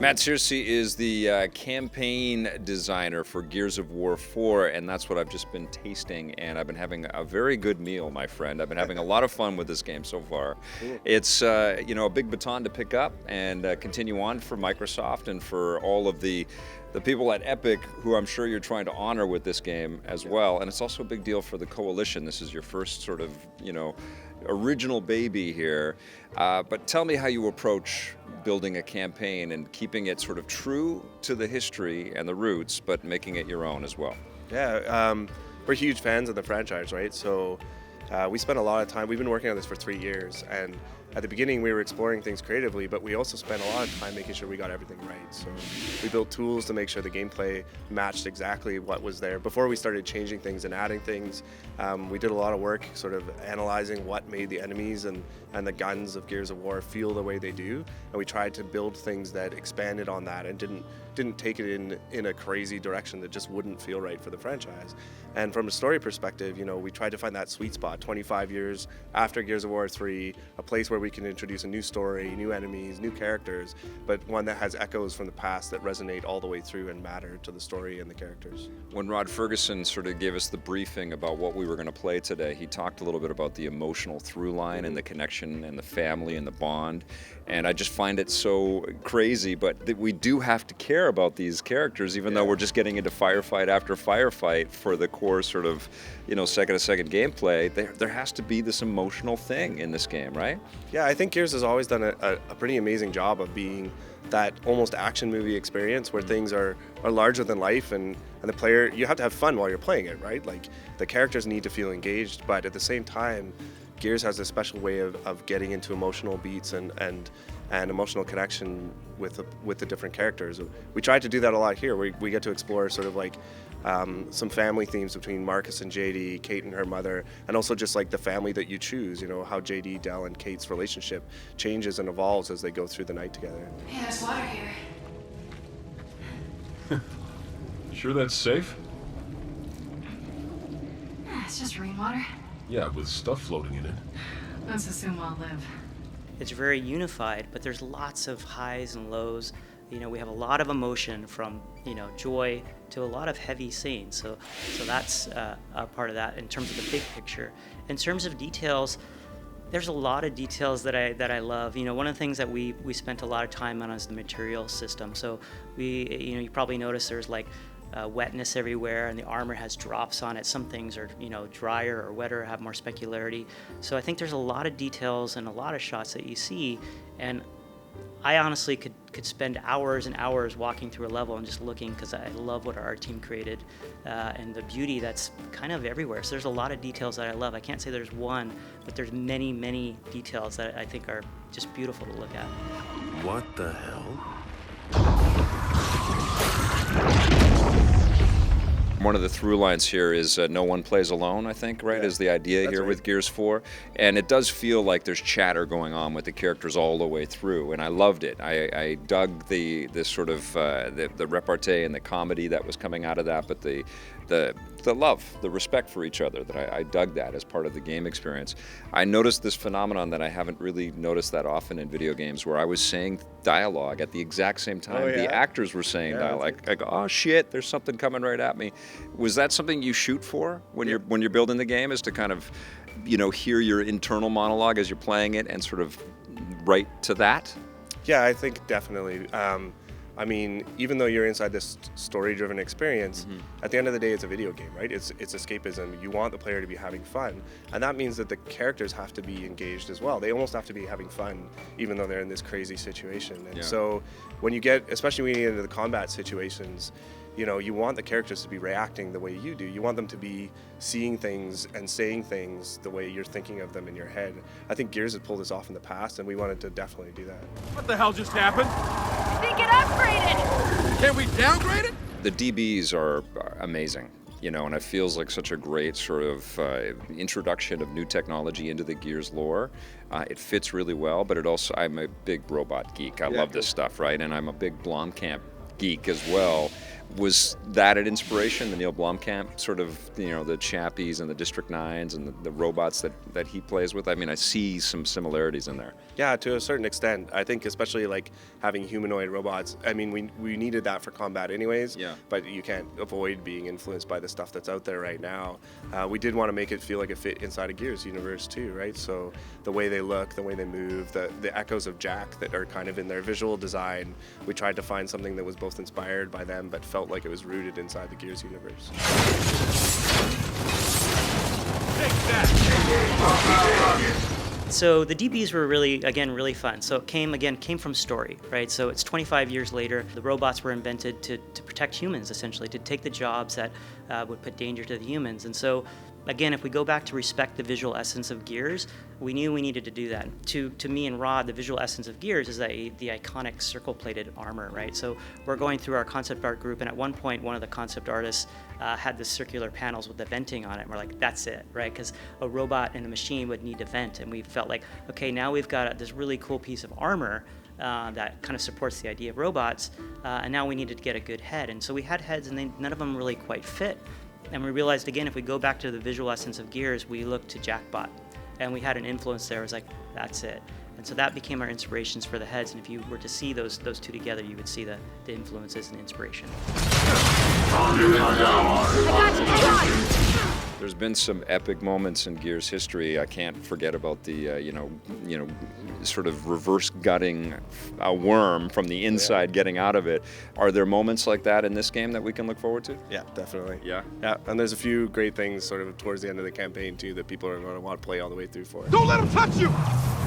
Matt Searcy is the campaign designer for Gears of War 4, and that's what I've just been tasting, and I've been having a very good meal, my friend. I've been having a lot of fun with this game so far. It's a big baton to pick up and continue on for Microsoft and for all of the people at Epic who I'm sure you're trying to honor with this game as well. And it's also a big deal for the Coalition. This is your first sort of, original baby here. But tell me how you approach building a campaign and keeping it sort of true to the history and the roots, but making it your own as well. Yeah, we're huge fans of the franchise, right? So we spent a lot of time, we've been working on this for 3 years, and at the beginning we were exploring things creatively, but we also spent a lot of time making sure we got everything right. So we built tools to make sure the gameplay matched exactly what was there. Before we started changing things and adding things, we did a lot of work sort of analyzing what made the enemies and the guns of Gears of War feel the way they do, and we tried to build things that expanded on that and didn't take it in a crazy direction that just wouldn't feel right for the franchise. And from a story perspective, we tried to find that sweet spot, 25 years after Gears of War 3, a place where we can introduce a new story, new enemies, new characters, but one that has echoes from the past that resonate all the way through and matter to the story and the characters. When Rod Ferguson sort of gave us the briefing about what we were going to play today, he talked a little bit about the emotional through line and the connection and the family and the bond. And I just find it so crazy, but that we do have to care about these characters, even though we're just getting into firefight after firefight for the core sort of, second-to-second gameplay. There has to be this emotional thing in this game, right? Yeah, I think Gears has always done a pretty amazing job of being that almost action movie experience where things are larger than life, and the player, you have to have fun while you're playing it, right? Like, the characters need to feel engaged, but at the same time, Gears has a special way of getting into emotional beats and emotional connection with the different characters. We tried to do that a lot here. We get to explore sort of like some family themes between Marcus and JD, Kate and her mother, and also just like the family that you choose, how JD, Del, and Kate's relationship changes and evolves as they go through the night together. Hey, there's water here. Sure that's safe? It's just rainwater. Yeah, with stuff floating in it. Let's assume I'll live. It's very unified, but there's lots of highs and lows. We have a lot of emotion from, joy to a lot of heavy scenes. So that's a part of that in terms of the big picture. In terms of details, there's a lot of details that I love. One of the things that we spent a lot of time on is the material system. So you probably noticed there's like wetness everywhere, and the armor has drops on it. Some things are, drier or wetter, have more specularity. So I think there's a lot of details and a lot of shots that you see, and I honestly could spend hours and hours walking through a level and just looking, because I love what our art team created and the beauty that's kind of everywhere. So there's a lot of details that I love. I can't say there's one, but there's many, many details that I think are just beautiful to look at. What the hell? One of the through lines here is no one plays alone, I think, right, is the idea here with Gears 4. And it does feel like there's chatter going on with the characters all the way through, and I loved it. I dug this sort of the repartee and the comedy that was coming out of that, but the love, the respect for each other, that I dug that as part of the game experience. I noticed this phenomenon that I haven't really noticed that often in video games, where I was saying dialogue at the exact same time the actors were saying dialogue. I go, oh shit, there's something coming right at me. Was that something you shoot for when you're building the game, is to kind of, hear your internal monologue as you're playing it and sort of write to that? Yeah, I think definitely. Even though you're inside this story-driven experience, at the end of the day, it's a video game, right? It's escapism. You want the player to be having fun, and that means that the characters have to be engaged as well. They almost have to be having fun, even though they're in this crazy situation. And so when you get, especially when you get into the combat situations, you want the characters to be reacting the way you do. You want them to be seeing things and saying things the way you're thinking of them in your head. I think Gears has pulled this off in the past, and we wanted to definitely do that. What the hell just happened? I think it upgraded! Can we downgrade it? The DBs are amazing, and it feels like such a great sort of introduction of new technology into the Gears lore. It fits really well, but I'm a big robot geek. I love this stuff, right? And I'm a big Blomkamp geek as well. Was that an inspiration, the Neil Blomkamp sort of, the Chappies and the District 9s and the robots that he plays with? I mean, I see some similarities in there. Yeah, to a certain extent. I think especially like having humanoid robots. I mean, we needed that for combat anyways. Yeah. But you can't avoid being influenced by the stuff that's out there right now. We did want to make it feel like it fit inside of Gears universe too, right? So the way they look, the way they move, the echoes of Jack that are kind of in their visual design. We tried to find something that was both inspired by them but felt like it was rooted inside the Gears universe. Take that! So the DBs were really fun. So it came from story, right? So it's 25 years later. The robots were invented to protect humans, essentially, to take the jobs that would put danger to the humans. And so, again, if we go back to respect the visual essence of Gears, we knew we needed to do that. To me and Rod, the visual essence of Gears is the iconic circle-plated armor, right? So we're going through our concept art group, and at one point, one of the concept artists had the circular panels with the venting on it. And we're like, that's it, right? Because a robot and a machine would need to vent, and we felt like, okay, now we've got this really cool piece of armor that kind of supports the idea of robots, and now we needed to get a good head. And so we had heads, and none of them really quite fit. And we realized, again, if we go back to the visual essence of Gears, we looked to Jackbot. And we had an influence there. It was like, that's it. And so that became our inspirations for the heads. And if you were to see those two together, you would see the influences and the inspiration. There's been some epic moments in Gears history. I can't forget about the, sort of reverse gutting a worm from the inside, getting out of it. Are there moments like that in this game that we can look forward to? Yeah, definitely. Yeah? Yeah, and there's a few great things sort of towards the end of the campaign too that people are going to want to play all the way through for. Don't let him touch you!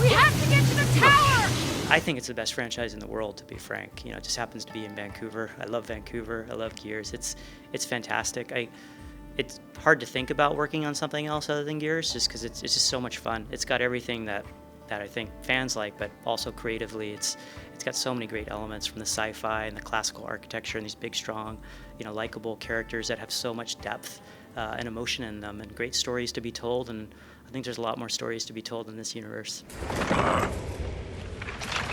We have to get to the tower! I think it's the best franchise in the world, to be frank. It just happens to be in Vancouver. I love Vancouver. I love Gears. It's fantastic. It's hard to think about working on something else other than Gears, just because it's just so much fun. It's got everything that I think fans like, but also creatively, it's got so many great elements from the sci-fi and the classical architecture and these big, strong, likable characters that have so much depth and emotion in them, and great stories to be told. And I think there's a lot more stories to be told in this universe.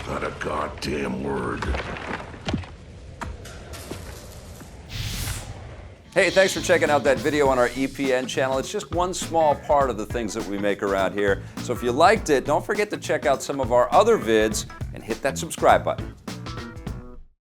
Not a goddamn word. Hey, thanks for checking out that video on our EPN channel. It's just one small part of the things that we make around here. So if you liked it, don't forget to check out some of our other vids and hit that subscribe button.